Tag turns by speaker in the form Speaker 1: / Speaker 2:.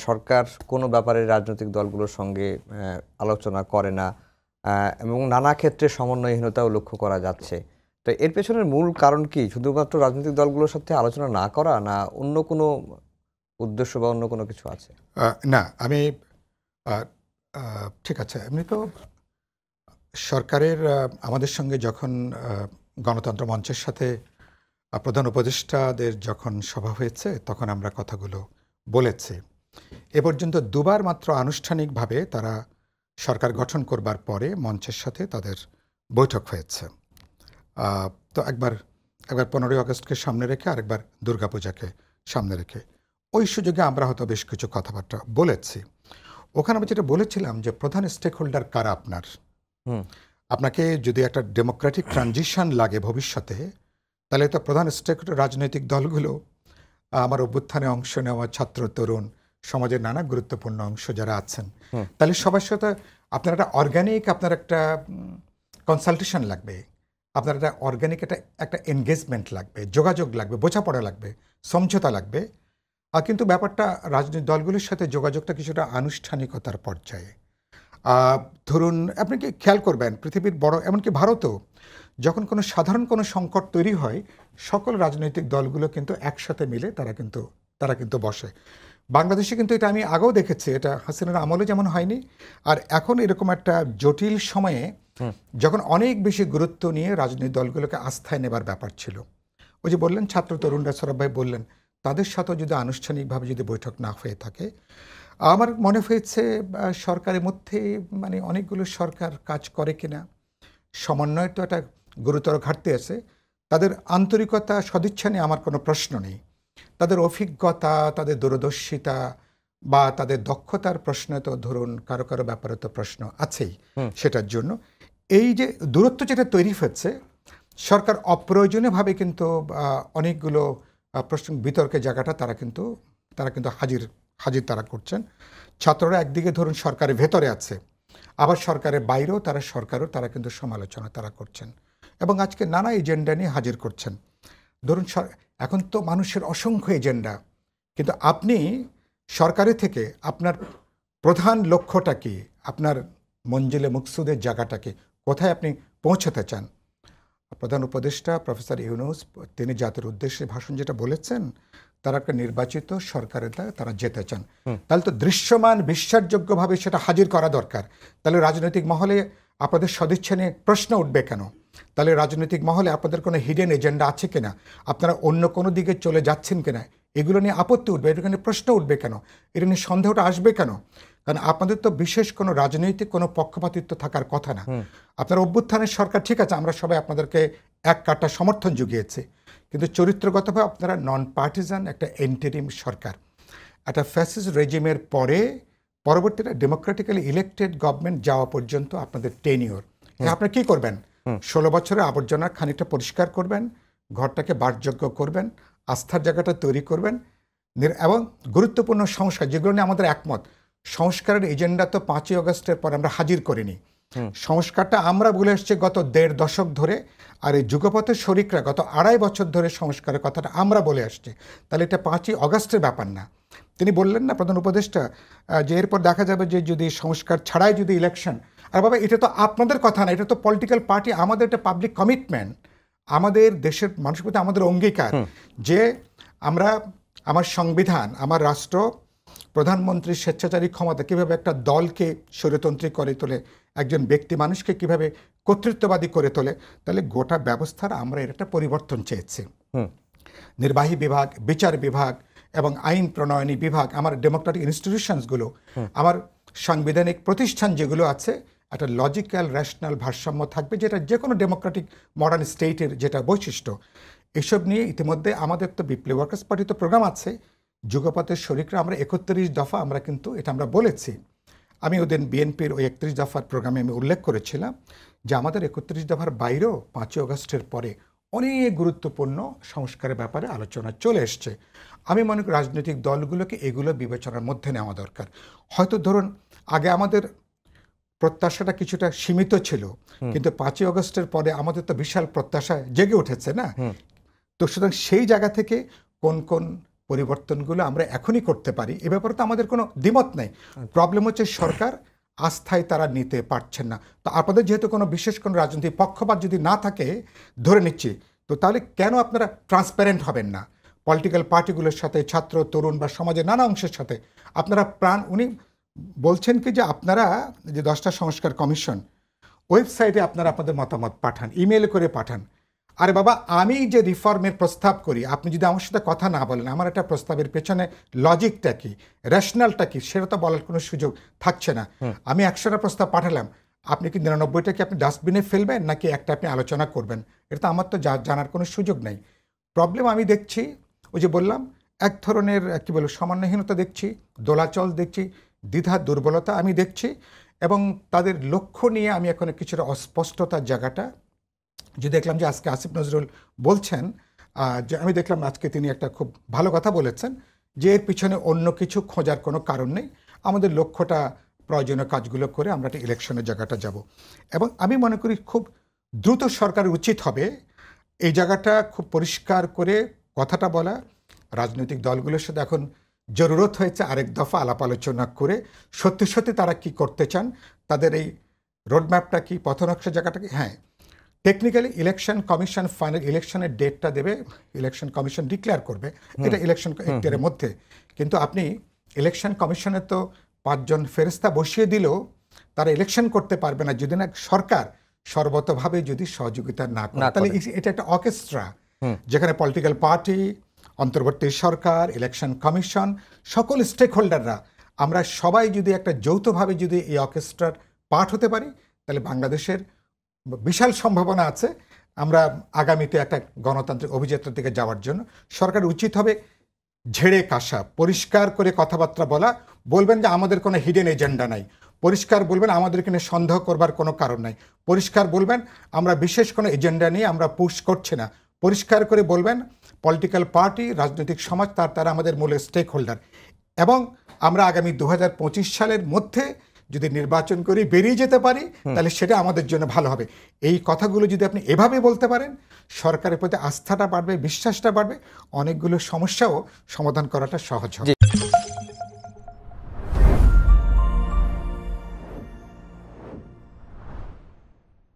Speaker 1: সরকার কোনো ব্যাপারে রাজনৈতিক দলগুলোর সঙ্গে আলোচনা করে না এবং নানা ক্ষেত্রে সমন্বয়হীনতাও লক্ষ্য করা যাচ্ছে। তো এর পেছনের মূল কারণ কি? শুধুমাত্র রাজনৈতিক দলগুলোর সাথে আলোচনা না করা, না অন্য কোনো উদ্দেশ্য বা অন্য কোনো কিছু আছে?
Speaker 2: না, আমি ঠিক আছে। এমনি তো সরকারের আমাদের সঙ্গে যখন গণতন্ত্র মঞ্চের সাথে প্রধান উপদেষ্টাদের যখন সভা হয়েছে, তখন আমরা কথাগুলো বলেছি। এ পর্যন্ত দুবার মাত্র আনুষ্ঠানিকভাবে তারা সরকার গঠন করবার পরে মঞ্চের সাথে তাদের বৈঠক হয়েছে। তো একবার 15ই আগস্টকে সামনে রেখে, আরেকবার দুর্গাপূজাকে সামনে রেখে। ওই সুযোগে আমরা হয়তো বেশ কিছু কথাবার্তা বলেছি। ওখানে আমি যেটা বলেছিলাম যে প্রধান স্টেক হোল্ডার কারা আপনার? আপনাকে যদি একটা ডেমোক্রেটিক ট্রানজিশন লাগে ভবিষ্যতে, তাহলে তো প্রধান স্টেক হোল্ডার রাজনৈতিক দলগুলো, আমার অভ্যুত্থানে অংশ নেওয়া ছাত্র তরুণ, সমাজের নানা গুরুত্বপূর্ণ অংশ যারা আছেন, তাহলে সবার সাথে আপনার একটা অর্গানিক, আপনার একটা কনসালটেশন লাগবে, আপনার একটা অর্গানিক একটা এনগেজমেন্ট লাগবে, যোগাযোগ লাগবে, বোঝাপড়া লাগবে, সমঝোতা লাগবে। কিন্তু ব্যাপারটা রাজনৈতিক দলগুলির সাথে যোগাযোগটা কিছুটা আনুষ্ঠানিকতার পর্যায়ে। ধরুন, আপনি কি খেয়াল করবেন, পৃথিবীর বড়, এমনকি ভারতও, যখন কোনো সাধারণ কোনো সংকট তৈরি হয়, সকল রাজনৈতিক দলগুলো কিন্তু একসাথে মিলে তারা কিন্তু বসে। বাংলাদেশে কিন্তু এটা আমি আগেও দেখেছি, এটা হাসিনার আমলে যেমন হয়নি, আর এখন এরকম একটা জটিল সময়ে যখন অনেক বেশি গুরুত্ব নিয়ে রাজনৈতিক দলগুলোকে আস্থায় নেবার ব্যাপার ছিল। ওই যে বললেন ছাত্র তরুণরা, সৌরভ ভাই বললেন, তাদের সাথেও যদি আনুষ্ঠানিকভাবে যদি বৈঠক না হয়ে থাকে, আমার মনে হয়েছে সরকারের মধ্যে মানে অনেকগুলো সরকার কাজ করে কিনা, সমন্বয়ের তো একটা গুরুতর ঘাটতি আছে। তাদের আন্তরিকতা, সদিচ্ছা নিয়ে আমার কোনো প্রশ্ন নেই। তাদের অভিজ্ঞতা, তাদের দূরদর্শিতা বা তাদের দক্ষতার প্রশ্নে তো ধরুন কারো কারো ব্যাপারে তো প্রশ্ন আছেই। সেটার জন্য এই যে দূরত্ব যেটা তৈরি হচ্ছে, সরকার অপ্রয়োজনীয়ভাবে কিন্তু অনেকগুলো প্রশ্ন বিতর্কের জায়গাটা তারা কিন্তু হাজির তারা করছেন। ছাত্ররা একদিকে ধরুন সরকারের ভেতরে আছে, আবার সরকারের বাইরেও তারা কিন্তু সমালোচনা তারা করছেন এবং আজকে নানা এজেন্ডা নিয়ে হাজির করছেন। ধরুন এখন তো মানুষের অসংখ্য এজেন্ডা, কিন্তু আপনি সরকারের থেকে আপনার প্রধান লক্ষ্যটা কি, আপনার মঞ্জিলে মুকসুদের জায়গাটা কি, কোথায় আপনি পৌঁছাতে চান? প্রধান উপদেষ্টা প্রফেসর ইউনূস তিনি জাতির উদ্দেশ্যে ভাষণ যেটা বলেছেন, তারা একটা নির্বাচিত সরকারের তারা যেতে চান। তাহলে তো দৃশ্যমান বিশ্বাসযোগ্যভাবে সেটা হাজির করা দরকার। তাহলে রাজনৈতিক মহলে আপনাদের সদিচ্ছা নিয়ে প্রশ্ন উঠবে কেন? তাহলে রাজনৈতিক মহলে আপনাদের কোনো হিডেন এজেন্ডা আছে কিনা, আপনারা অন্য কোনো দিকে চলে যাচ্ছেন কিনা, এগুলো নিয়ে আপত্তি উঠবে, এটা নিয়ে প্রশ্ন উঠবে কেন, এটা নিয়ে সন্দেহটা আসবে কেন? কারণ আপনাদের তো বিশেষ কোনো রাজনৈতিক কোনো পক্ষপাতিত্ব থাকার কথা না। আপনার অভ্যুত্থানের সরকার, ঠিক আছে, আমরা সবাই আপনাদেরকে এক কাটা সমর্থন জুগিয়েছি, কিন্তু চরিত্রগতভাবে আপনারা নন পার্টিজান একটা এন্টারিম সরকার। একটা ফ্যাসিস্ট রেজিমের পরবর্তীতে ডেমোক্রেটিক্যালি ইলেক্টেড গভর্নমেন্ট যাওয়া পর্যন্ত আপনাদের টেনিওর। আপনারা কী করবেন? 16 বছরের আবর্জনা খানিকটা পরিষ্কার করবেন, ঘরটাকে বাসযোগ্য করবেন, আস্থার জায়গাটা তৈরি করবেন, এবং গুরুত্বপূর্ণ সংস্কার যেগুলো নিয়ে আমাদের একমত। সংস্কারের এজেন্ডা তো 5ই আগস্টের পর আমরা হাজির করিনি। সংস্কারটা আমরা বলে এসছি গত 1.5 দশক ধরে, আর এই যুগপথের শরিকরা গত 2.5 বছর ধরে সংস্কারের কথাটা আমরা বলে আসছি। তাহলে এটা 5ই আগস্টের ব্যাপার না। তিনি বললেন না প্রধান উপদেষ্টা যে এরপর দেখা যাবে যে যদি সংস্কার ছাড়াই যদি ইলেকশন, আর বাবা এটা তো আপনাদের কথা না, এটা তো পলিটিক্যাল পার্টি, আমাদের একটা পাবলিক কমিটমেন্ট, আমাদের দেশের মানুষের প্রতি আমাদের অঙ্গীকার যে আমরা, আমার সংবিধান, আমার রাষ্ট্র, প্রধানমন্ত্রীর স্বেচ্ছাচারী ক্ষমতা কীভাবে একটা দলকে স্বৈরতন্ত্রী করে তোলে, একজন ব্যক্তি মানুষকে কিভাবে কর্তৃত্ববাদী করে তোলে, তাহলে গোটা ব্যবস্থার আমরা এর একটা পরিবর্তন চেয়েছি। নির্বাহী বিভাগ, বিচার বিভাগ এবং আইন প্রণয়নী বিভাগ, আমার ডেমোক্রেটিক ইনস্টিটিউশনসগুলো, আমার সাংবিধানিক প্রতিষ্ঠান যেগুলো আছে, একটা লজিক্যাল রেশনাল ভারসাম্য থাকবে, যেটা যে কোনো ডেমোক্রেটিক মডার্ন স্টেটের যেটা বৈশিষ্ট্য। এসব নিয়ে ইতিমধ্যে আমাদের তো বিপ্লবী ওয়ার্কার্স পার্টি তো প্রোগ্রাম আছে, যুগপথের শরিকরা আমরা 31 দফা আমরা কিন্তু এটা আমরা বলেছি। আমি ওদের বিএনপির ওই 31 দফার প্রোগ্রামে আমি উল্লেখ করেছিলাম যে আমাদের 31 দফার বাইরেও 5ই আগস্টের পরে অনেক গুরুত্বপূর্ণ সংস্কারের ব্যাপারে আলোচনা চলে এসছে। আমি মনে করি রাজনৈতিক দলগুলোকে এগুলো বিবেচনার মধ্যে নেওয়া দরকার। হয়তো ধরুন আগে আমাদের প্রত্যাশাটা কিছুটা সীমিত ছিল, কিন্তু 5ই আগস্টের পরে আমাদের তো বিশাল প্রত্যাশা জেগে উঠেছে না। তো সুতরাং সেই জায়গা থেকে কোন কোন পরিবর্তনগুলো আমরা এখনই করতে পারি এ ব্যাপারে তো আমাদের কোনো দ্বিমত নেই। প্রবলেম হচ্ছে সরকার আস্থায় তারা নিতে পারছেন না। তো আপনাদের যেহেতু কোনো বিশেষ কোনো রাজনৈতিক পক্ষপাত যদি না থাকে ধরে নিচ্ছি, তো তাহলে কেন আপনারা ট্রান্সপারেন্ট হবেন না পলিটিক্যাল পার্টিগুলোর সাথে, ছাত্র তরুণ বা সমাজের নানা অংশের সাথে? আপনারা উনি বলছেন কি যে আপনারা যে 10টা সংস্কার কমিশন ওয়েবসাইটে আপনারা আপনাদের মতামত পাঠান, ইমেল করে পাঠান। আরে বাবা, আমি যে রিফর্মের প্রস্তাব করি আপনি যদি আমার সাথে কথা না বলেন, আমার একটা প্রস্তাবের পেছনে লজিকটা কি, র্যাশনালটা কি, সেটা তো বলার কোনো সুযোগ থাকছে না। আমি 100টা প্রস্তাব পাঠালাম, আপনি কি 99টা কি আপনি ডাস্টবিনে ফেলবেন নাকি একটা আপনি আলোচনা করবেন? এটা তো আমার তো জানার কোনো সুযোগ নেই। প্রবলেম আমি দেখছি, ওই যে বললাম, এক ধরনের কী বলবো সমন্বয়হীনতা দেখছি, দোলাচল দেখছি, দ্বিধা দুর্বলতা আমি দেখছি, এবং তাদের লক্ষ্য নিয়ে আমি এখন কিছুটা অস্পষ্টতার জায়গাটা যে দেখলাম যে আজকে আসিফ নজরুল বলছেন, যে আমি দেখলাম আজকে তিনি একটা খুব ভালো কথা বলেছেন যে এর পিছনে অন্য কিছু খোঁজার কোনো কারণ নেই, আমাদের লক্ষ্যটা প্রয়োজনীয় কাজগুলো করে আমরা একটা ইলেকশনের জায়গাটা যাব। এবং আমি মনে করি খুব দ্রুত সরকারের উচিত হবে এই জায়গাটা খুব পরিষ্কার করে কথাটা বলা। রাজনৈতিক দলগুলোর সাথে এখন জরুরত হয়েছে আরেক দফা আলাপ আলোচনা করে সত্যি সত্যি তারা কি করতে চান, তাদের এই রোডম্যাপটা কি, পথনকশা জায়গাটা কি। হ্যাঁ, টেকনিক্যালি ইলেকশন কমিশন ফাইনাল ইলেকশনের ডেটটা দেবে, ইলেকশন কমিশন ডিক্লেয়ার করবে, এটা ইলেকশন এর মধ্যে। কিন্তু আপনি ইলেকশন কমিশনে তো 5 জন ফেরেস্তা বসিয়ে দিলেও তারা ইলেকশন করতে পারবে না যদি না সরকার সর্বতভাবে যদি সহযোগিতা না করে। তাহলে এটা একটা অর্কেস্ট্রা যেখানে পলিটিক্যাল পার্টি, অন্তর্বর্তী সরকার, ইলেকশন কমিশন, সকল স্টেক হোল্ডাররা আমরা সবাই যদি একটা যৌথভাবে যদি এই অর্কেস্ট্রার পার্ট হতে পারি, তাহলে বাংলাদেশের বিশাল সম্ভাবনা আছে আমরা আগামীতে একটা গণতান্ত্রিক অভিযাত্রার দিকে যাওয়ার জন্য। সরকার উচিত হবে ঝেড়ে কাশা, পরিষ্কার করে কথাবার্তা বলা, বলবেন যে আমাদের কোনো হিডেন এজেন্ডা নাই, পরিষ্কার বলবেন আমাদের এখানে সন্দেহ করবার কোনো কারণ নাই, পরিষ্কার বলবেন আমরা বিশেষ কোনো এজেন্ডা নিয়ে আমরা পুশ করছি না, পরিষ্কার করে বলবেন পলিটিক্যাল পার্টি, রাজনৈতিক সমাজ তারা আমাদের মূল স্টেক হোল্ডার, এবং আমরা আগামী 2025 সালের মধ্যে যদি নির্বাচন করি বেরিয়ে যেতে পারি তাহলে সেটা আমাদের জন্য ভালো হবে। এই কথাগুলো যদি আপনি এভাবে বলতে পারেন, সরকারের প্রতি আস্থাটা বাড়বে, বিশ্বাসটা বাড়বে, অনেকগুলো সমস্যাও সমাধান করাটা সহজ হবে।